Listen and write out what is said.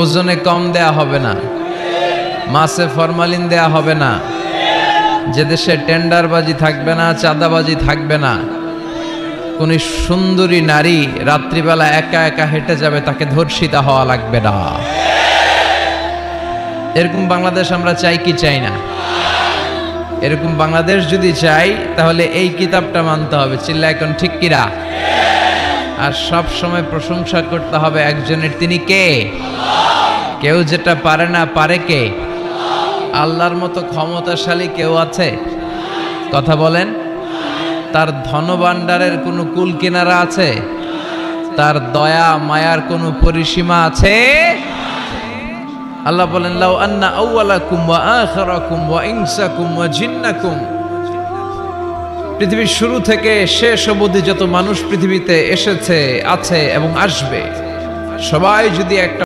ওজনে কম দেয়া হবে না, মাছে ফরমালিন দেয়া হবে না, যে দেশে টেন্ডারবাজি থাকবে না, চাঁদাবাজি থাকবে না, কোন সুন্দরী নারী রাত্রিবেলা একা একা হেঁটে যাবে তাকে ধর্ষিতা হওয়া লাগবে না। এরকম বাংলাদেশ আমরা চাই কি চাই না? এরকম বাংলাদেশ যদি চাই তাহলে এই কিতাবটা মানতে হবে। চিল্লা এখন ঠিক কিরা? আর সব সময় প্রশংসা করতে হবে একজনের, তিনি কে? কেউ যেটা পারে না, পারে কে? আল্লাহর মতো ক্ষমতাশালী কেউ আছে? কথা বলেন। তার ধনভাণ্ডারের কোনো কুল কিনারা আছে? তার দয়া মায়ার কোনো পরিসীমা আছে? আল্লাহ বলেন, লাউ আন্না আউওয়ালাকুম ওয়া আখিরাকুম ওয়া ইনসাকুম ওয়া জিন্নাকুম, পৃথিবীর শুরু থেকে শেষ অবধি যত মানুষ পৃথিবীতে এসেছে, আছে এবং আসবে, সবাই যদি একটা